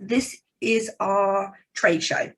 This is our trade show.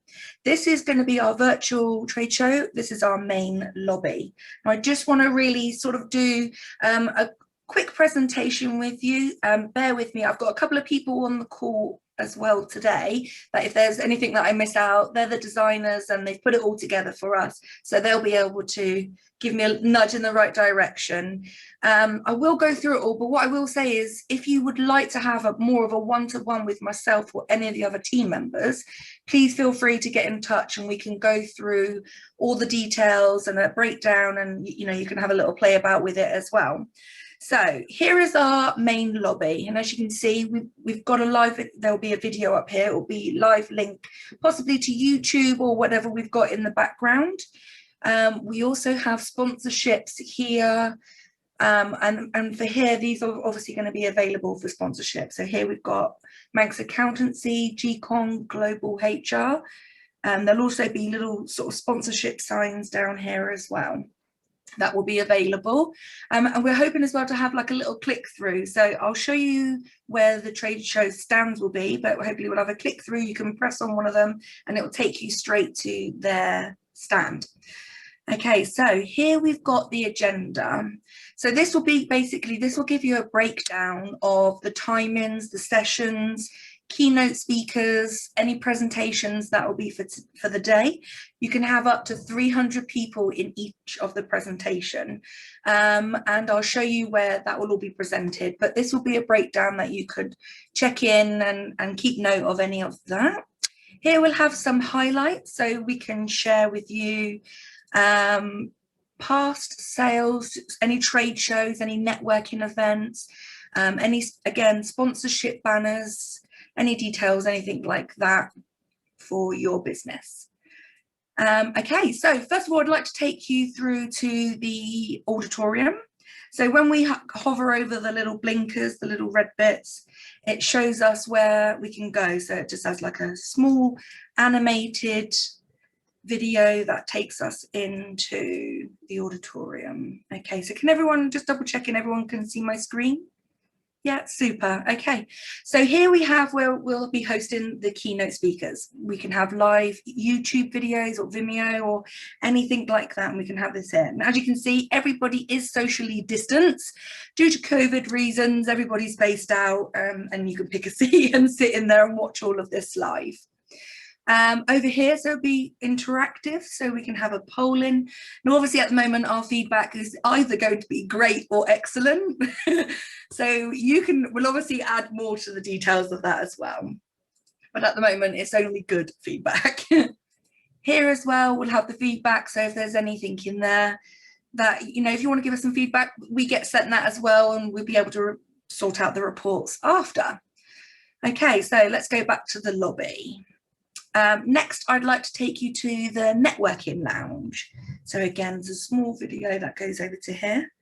This is going to be our virtual trade show. This is our main lobby. Now, I just want to really sort of do a quick presentation with you. Bear with me. I've got a couple of people on the call as well today, that if there's anything that I miss out, they're the designers and they've put it all together for us. So they'll be able to give me a nudge in the right direction. I will go through it all, but what I will say is if you would like to have more of a one-to-one with myself or any of the other team members, please feel free to get in touch and we can go through all the details and a breakdown, and you can have a little play about with it as well. So here is our main lobby, and as you can see, we've got a live, there'll be a video up here, it will be live link possibly to YouTube or whatever we've got in the background. We also have sponsorships here, and for here, these are obviously going to be available for sponsorship. So here we've got Manx Accountancy, GCON, Global HR, and there'll also be little sort of sponsorship signs down here as well that will be available, and we're hoping as well to have like a little click through. So I'll show you where the trade show stands will be, but hopefully we'll have a click through. You can press on one of them and it will take you straight to their stand. Okay, so here we've got the agenda. So this will be basically, this will give you a breakdown of the timings, the sessions, keynote speakers, any presentations that will be for the day. You can have up to 300 people in each of the presentation, and I'll show you where that will all be presented, but this will be a breakdown that you could check in and keep note of any of that. Here we'll have some highlights so we can share with you past sales, any trade shows, any networking events, any, again, sponsorship banners, any details, anything like that for your business. Okay, so first of all, I'd like to take you through to the auditorium. So when we hover over the little blinkers, the little red bits, it shows us where we can go. So it just has like a small animated video that takes us into the auditorium. Okay, so can everyone just double checking everyone can see my screen? Yeah, super. Okay, so here we have where we'll be hosting the keynote speakers. We can have live YouTube videos or Vimeo or anything like that, and we can have this here. And as you can see, everybody is socially distanced due to COVID reasons. Everybody's spaced out, and you can pick a seat and sit in there and watch all of this live. Over here, so it'll be interactive, so we can have a poll in. Now, obviously, at the moment, our feedback is either going to be great or excellent. So we'll obviously add more to the details of that as well. But at the moment, it's only good feedback. Here as well, we'll have the feedback. So if there's anything in there that, if you want to give us some feedback, we get sent that as well, and we'll be able to sort out the reports after. Okay, so let's go back to the lobby. Next, I'd like to take you to the networking lounge. So again, there's a small video that goes over to here.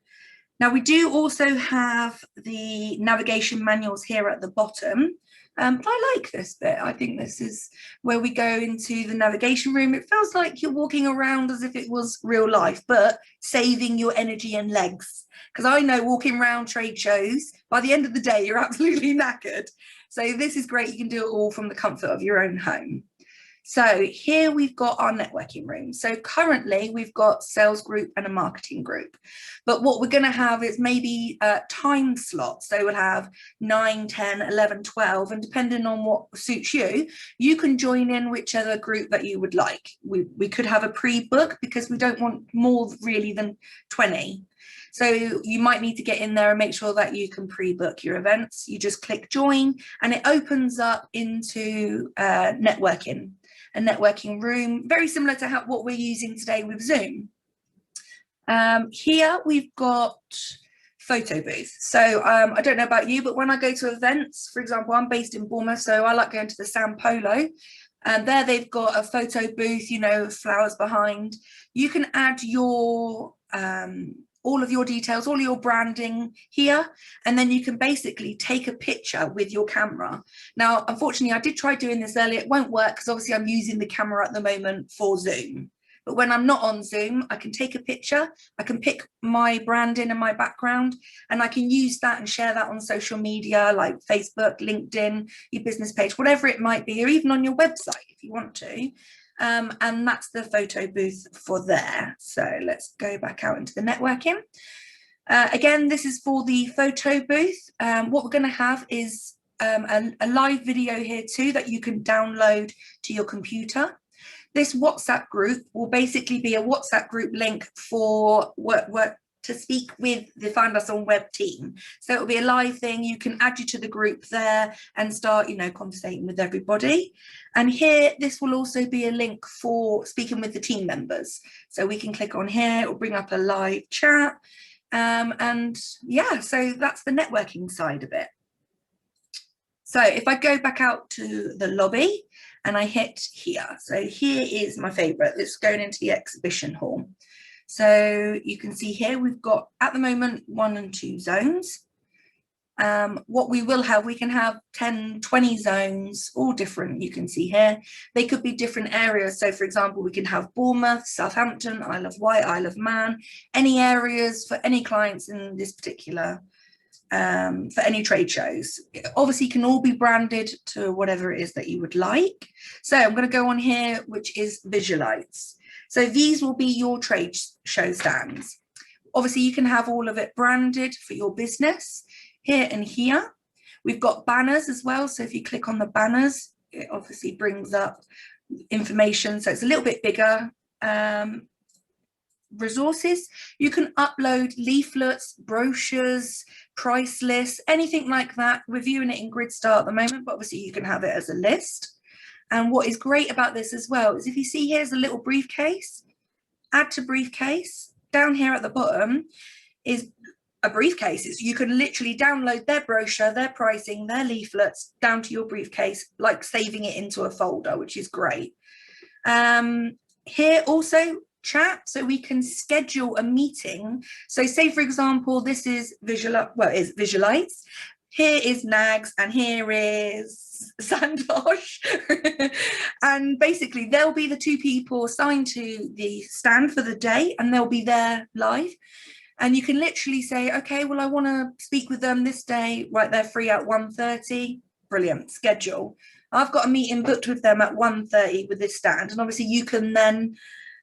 Now, we do also have the navigation manuals here at the bottom, but I like this bit. I think this is where we go into the navigation room. It feels like you're walking around as if it was real life, but saving your energy and legs. Because I know walking around trade shows, by the end of the day, you're absolutely knackered. So this is great. You can do it all from the comfort of your own home. So here we've got our networking room. So currently we've got sales group and a marketing group, but what we're going to have is maybe time slots. So we'll have 9, 10, 11, 12, and depending on what suits you, you can join in whichever group that you would like. We could have a pre-book because we don't want more really than 20. So you might need to get in there and make sure that you can pre-book your events. You just click join and it opens up into networking. A networking room, very similar to what we're using today with Zoom. Here we've got photo booth. So I don't know about you, but when I go to events, for example, I'm based in Bournemouth, so I like going to the San Polo, and there they've got a photo booth, flowers behind. You can add your all of your details, all your branding here, and then you can basically take a picture with your camera. Now, unfortunately, I did try doing this earlier. It won't work because obviously I'm using the camera at the moment for Zoom, But when I'm not on Zoom, I can take a picture, I can pick my branding and my background, and I can use that and share that on social media like Facebook, LinkedIn, your business page, whatever it might be, or even on your website if you want to. And that's the photo booth for there. So let's go back out into the networking. Again, this is for the photo booth. What we're going to have is a live video here too that you can download to your computer. This WhatsApp group will basically be a WhatsApp group link for work to speak with the Find Us on Web team. So it'll be a live thing. You can add you to the group there and start, conversating with everybody. And here, this will also be a link for speaking with the team members. So we can click on here, it will bring up a live chat. And yeah, so that's the networking side of it. So if I go back out to the lobby and I hit here, so here is my favorite. It's going into the exhibition hall. So you can see here we've got at the moment 1 and 2 zones. What we will have, we can have 10, 20 zones, all different. You can see here, they could be different areas. So for example, we can have Bournemouth, Southampton, Isle of Wight, Isle of Man, any areas for any clients in this particular, for any trade shows. Obviously can all be branded to whatever it is that you would like. So I'm going to go on here, which is Visualites. So these will be your trade show stands. Obviously you can have all of it branded for your business. Here and here, we've got banners as well. So if you click on the banners, it obviously brings up information. So it's a little bit bigger. Resources, you can upload leaflets, brochures, price lists, anything like that. We're viewing it in GridStar at the moment, but obviously you can have it as a list. And what is great about this as well is if you see here's a little briefcase, add to briefcase. Down here at the bottom is a briefcase. You can literally download their brochure, their pricing, their leaflets down to your briefcase, like saving it into a folder, which is great. Here also chat, so we can schedule a meeting. So say for example, this is Visualites. Here is Nags and here is Santosh. And basically they'll be the 2 people assigned to the stand for the day and they'll be there live. And you can literally say, okay, well, I want to speak with them this day. Right, they're free at 1:30. Brilliant, schedule. I've got a meeting booked with them at 1:30 with this stand. And obviously you can then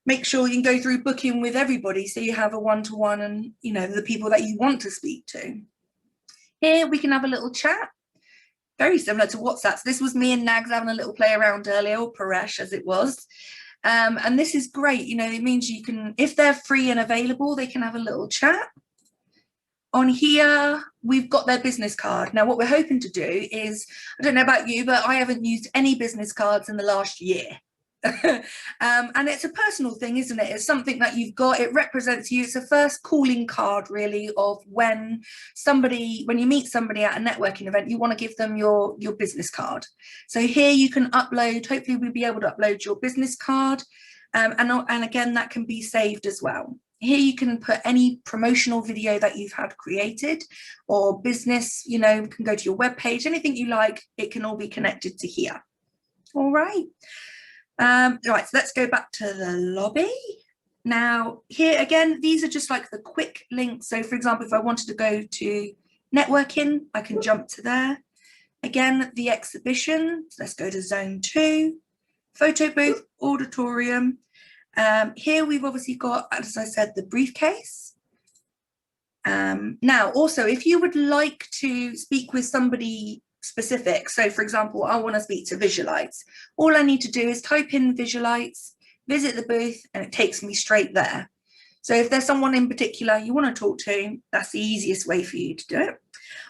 make sure you can go through booking with everybody. So you have a one-to-one and, the people that you want to speak to. Here we can have a little chat. Very similar to WhatsApp. So this was me and Nags having a little play around earlier, or Paresh as it was. And this is great. It means you can, if they're free and available, they can have a little chat. On here, we've got their business card. Now, what we're hoping to do is, I don't know about you, but I haven't used any business cards in the last year. And it's a personal thing, isn't it? It's something that you've got, it represents you. It's a first calling card really of when you meet somebody at a networking event, you want to give them your business card. So here you can upload, hopefully we'll be able to upload your business card. And again, that can be saved as well. Here you can put any promotional video that you've had created or business, you can go to your webpage, anything you like, it can all be connected to here. All right. Right, so let's go back to the lobby. Now here again, these are just like the quick links. So for example, if I wanted to go to networking, I can jump to there. Again, the exhibition, so let's go to zone 2, photo booth, auditorium. Here we've obviously got, as I said, the briefcase. Now also, if you would like to speak with somebody specific, so for example, I want to speak to Visualites, all I need to do is type in Visualites, visit the booth, and it takes me straight there. So if there's someone in particular you want to talk to, that's the easiest way for you to do it.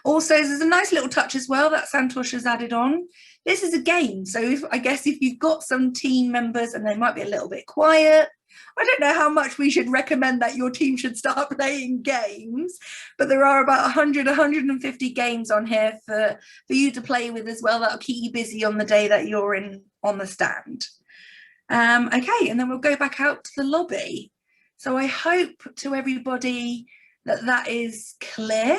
Also, there's a nice little touch as well that Santosh has added on. This is a game, so I guess if you've got some team members and they might be a little bit quiet, I don't know how much we should recommend that your team should start playing games, but there are about 100, 150 games on here for you to play with as well. That'll keep you busy on the day that you're on the stand. Okay, and then we'll go back out to the lobby. So I hope to everybody that is clear.